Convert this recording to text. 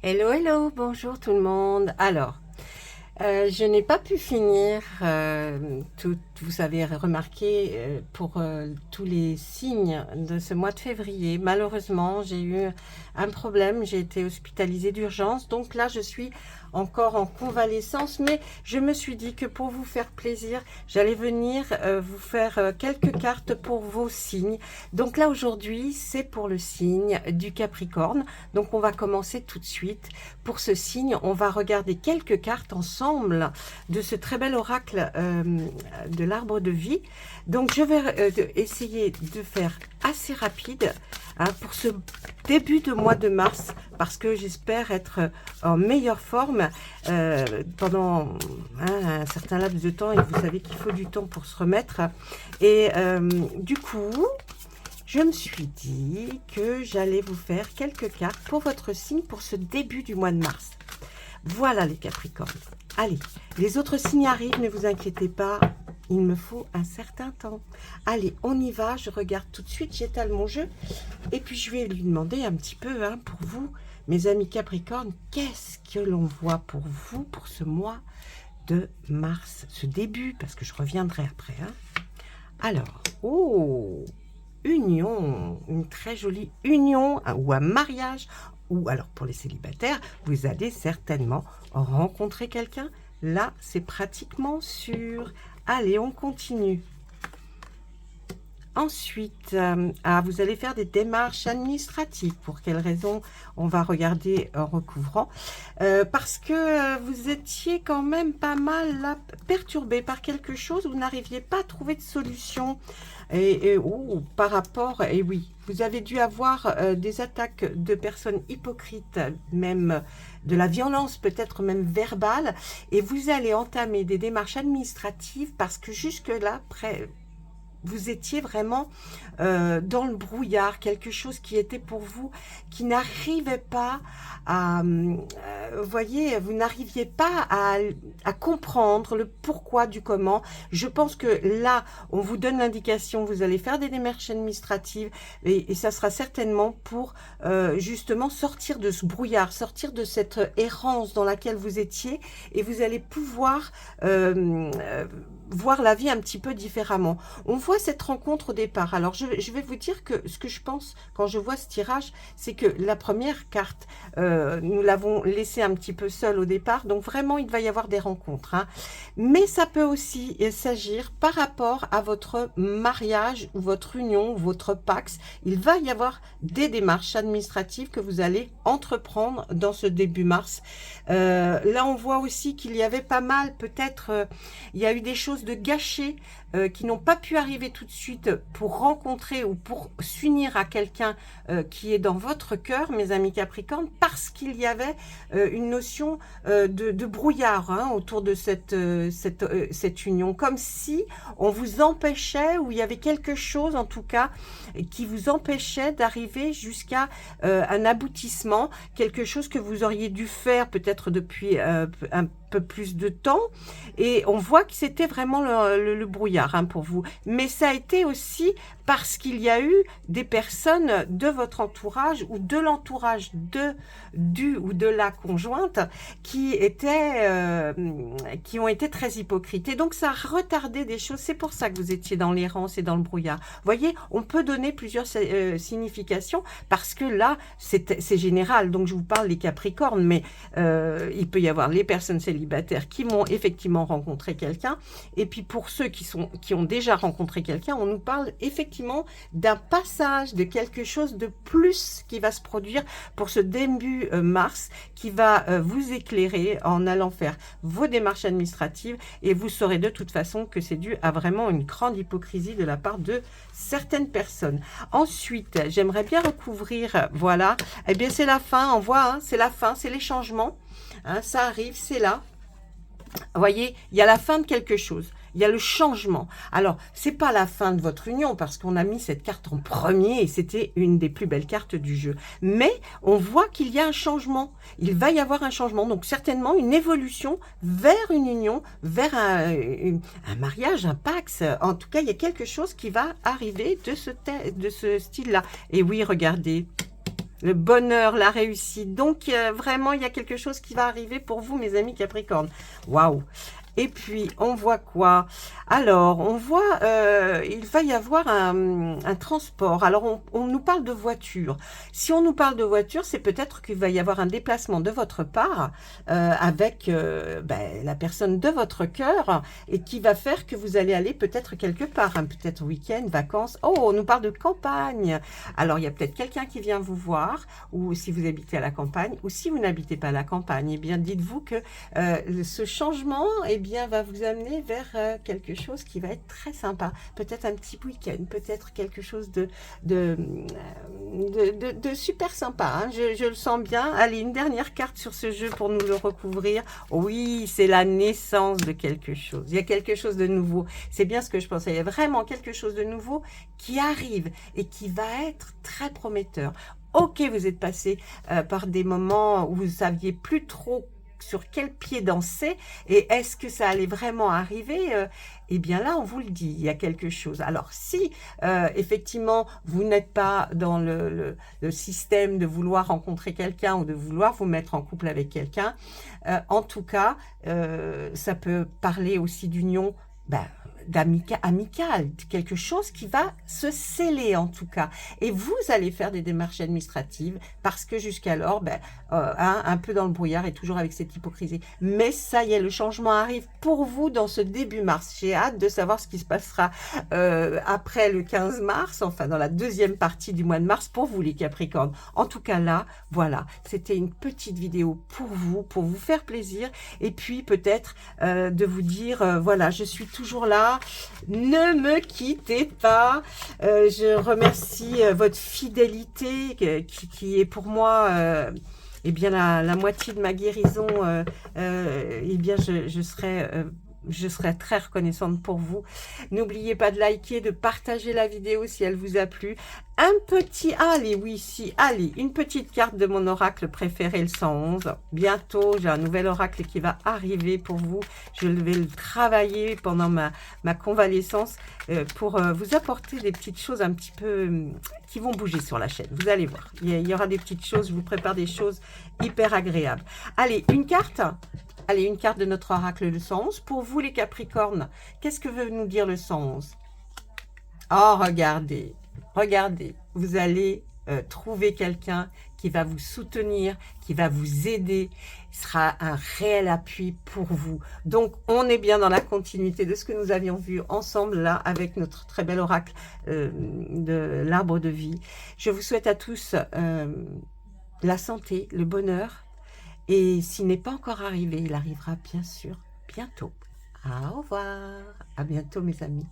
Hello, hello, bonjour tout le monde. Alors, je n'ai pas pu finir tout, vous avez remarqué, pour tous les signes de ce mois de février. Malheureusement, j'ai eu un problème, j'ai été hospitalisée d'urgence, donc là je suis encore en convalescence, mais je me suis dit que pour vous faire plaisir, j'allais venir vous faire quelques cartes pour vos signes. Donc là aujourd'hui, c'est pour le signe du Capricorne. Donc on va commencer tout de suite. Pour ce signe, on va regarder quelques cartes ensemble de ce très bel oracle de l'arbre de vie. Donc je vais essayer de faire assez rapide pour ce début de mois de mars, parce que j'espère être en meilleure forme pendant un certain laps de temps, et vous savez qu'il faut du temps pour se remettre. Et du coup, je me suis dit que j'allais vous faire quelques cartes pour votre signe pour ce début du mois de mars. Voilà les Capricornes. Allez, les autres signes arrivent, ne vous inquiétez pas, il me faut un certain temps. Allez, on y va, je regarde tout de suite, j'étale mon jeu. Et puis je vais lui demander un petit peu, pour vous, mes amis Capricornes, qu'est-ce que l'on voit pour vous, pour ce mois de mars, ce début, parce que je reviendrai après. Alors, oh, union, une très jolie union, ou un mariage, ou alors pour les célibataires, vous allez certainement rencontrer quelqu'un. Là, c'est pratiquement sûr. Allez, on continue. Ensuite, vous allez faire des démarches administratives. Pour quelles raisons? On va regarder en recouvrant. Parce que vous étiez quand même pas mal là, perturbé par quelque chose. Vous n'arriviez pas à trouver de solution. Par rapport, et oui, vous avez dû avoir des attaques de personnes hypocrites, même de la violence, peut-être même verbale. Et vous allez entamer des démarches administratives parce que jusque-là, vous étiez vraiment dans le brouillard, quelque chose qui était pour vous, qui n'arrivait pas à, voyez, vous n'arriviez pas à comprendre le pourquoi du comment. Je pense que là, on vous donne l'indication, vous allez faire des démarches administratives et ça sera certainement pour justement sortir de ce brouillard, sortir de cette errance dans laquelle vous étiez, et vous allez pouvoir voir la vie un petit peu différemment. On voit cette rencontre au départ. Alors, je vais vous dire que ce que je pense quand je vois ce tirage, c'est que la première carte, nous l'avons laissée un petit peu seule au départ. Donc, vraiment, il va y avoir des rencontres. Mais ça peut aussi s'agir par rapport à votre mariage ou votre union, ou votre pax. Il va y avoir des démarches administratives que vous allez entreprendre dans ce début mars. Là, on voit aussi qu'il y avait pas mal, peut-être, il y a eu des choses de gâchées qui n'ont pas pu arriver tout de suite pour rencontrer ou pour s'unir à quelqu'un qui est dans votre cœur, mes amis Capricornes, parce qu'il y avait une notion de brouillard autour de cette union, comme si on vous empêchait, ou il y avait quelque chose en tout cas qui vous empêchait d'arriver jusqu'à un aboutissement, quelque chose que vous auriez dû faire peut-être depuis un peu plus de temps, et on voit que c'était vraiment le brouillard pour vous. Mais ça a été aussi parce qu'il y a eu des personnes de votre entourage ou de l'entourage du ou de la conjointe qui ont été très hypocrites. Et donc ça a retardé des choses. C'est pour ça que vous étiez dans l'errance et dans le brouillard. Vous voyez, on peut donner plusieurs significations parce que là, c'est général. Donc je vous parle des Capricornes, mais il peut y avoir les personnes célibataires qui vont effectivement rencontrer quelqu'un. Et puis pour ceux qui ont déjà rencontré quelqu'un, on nous parle effectivement d'un passage, de quelque chose de plus qui va se produire pour ce début mars, qui va vous éclairer en allant faire vos démarches administratives, et vous saurez de toute façon que c'est dû à vraiment une grande hypocrisie de la part de certaines personnes. Ensuite, j'aimerais bien recouvrir, voilà, eh bien c'est la fin, on voit, c'est la fin, c'est les changements, ça arrive, c'est là. Vous voyez, il y a la fin de quelque chose. Il y a le changement. Alors, c'est pas la fin de votre union parce qu'on a mis cette carte en premier et c'était une des plus belles cartes du jeu. Mais on voit qu'il y a un changement. Il va y avoir un changement. Donc, certainement une évolution vers une union, vers un mariage, un pax. En tout cas, il y a quelque chose qui va arriver de ce style-là. Et oui, regardez. le bonheur, la réussite. Donc, vraiment, il y a quelque chose qui va arriver pour vous, mes amis Capricorne. Waouh! Et puis, on voit quoi? Alors, on voit, il va y avoir un transport. Alors, on nous parle de voiture. Si on nous parle de voiture, c'est peut-être qu'il va y avoir un déplacement de votre part avec la personne de votre cœur et qui va faire que vous allez aller peut-être quelque part, hein, peut-être week-end, vacances. Oh, on nous parle de campagne. Alors, il y a peut-être quelqu'un qui vient vous voir, ou si vous habitez à la campagne, ou si vous n'habitez pas à la campagne, eh bien, dites-vous que ce changement, eh bien, va vous amener vers quelque chose qui va être très sympa. Peut-être un petit week-end, peut-être quelque chose de super sympa. Hein. Je le sens bien. Allez, une dernière carte sur ce jeu pour nous le recouvrir. Oui, c'est la naissance de quelque chose. Il y a quelque chose de nouveau. C'est bien ce que je pensais. Il y a vraiment quelque chose de nouveau qui arrive et qui va être très prometteur. Ok, vous êtes passé par des moments où vous ne saviez plus trop sur quel pied danser et est-ce que ça allait vraiment arriver? Eh bien là, on vous le dit, il y a quelque chose. Alors si effectivement vous n'êtes pas dans le système de vouloir rencontrer quelqu'un ou de vouloir vous mettre en couple avec quelqu'un, en tout cas, ça peut parler aussi d'union amical, quelque chose qui va se sceller en tout cas. Et vous allez faire des démarches administratives parce que jusqu'alors, un peu dans le brouillard et toujours avec cette hypocrisie. Mais ça y est, le changement arrive pour vous dans ce début mars. J'ai hâte de savoir ce qui se passera après le 15 mars, enfin dans la deuxième partie du mois de mars pour vous les Capricornes. En tout cas là, voilà, c'était une petite vidéo pour vous faire plaisir et puis peut-être de vous dire, voilà, je suis toujours là. Ne me quittez pas. Je remercie votre fidélité qui est pour moi eh bien la moitié de ma guérison. Eh bien je serai très reconnaissante pour vous. N'oubliez pas de liker, de partager la vidéo si elle vous a plu. Un petit, allez, oui, si, allez, une petite carte de mon oracle préféré, le 111. Bientôt, j'ai un nouvel oracle qui va arriver pour vous. Je vais le travailler pendant ma convalescence pour vous apporter des petites choses un petit peu qui vont bouger sur la chaîne. Vous allez voir, il y aura des petites choses, je vous prépare des choses hyper agréables. Allez, une carte. Allez, une carte de notre oracle, le 111. Pour vous, les Capricornes, qu'est-ce que veut nous dire le 111? Oh, regardez, regardez, vous allez trouver quelqu'un qui va vous soutenir, qui va vous aider, sera un réel appui pour vous. Donc, on est bien dans la continuité de ce que nous avions vu ensemble là, avec notre très bel oracle de l'arbre de vie. Je vous souhaite à tous la santé, le bonheur. Et s'il n'est pas encore arrivé, il arrivera bien sûr bientôt. Au revoir. À bientôt mes amis.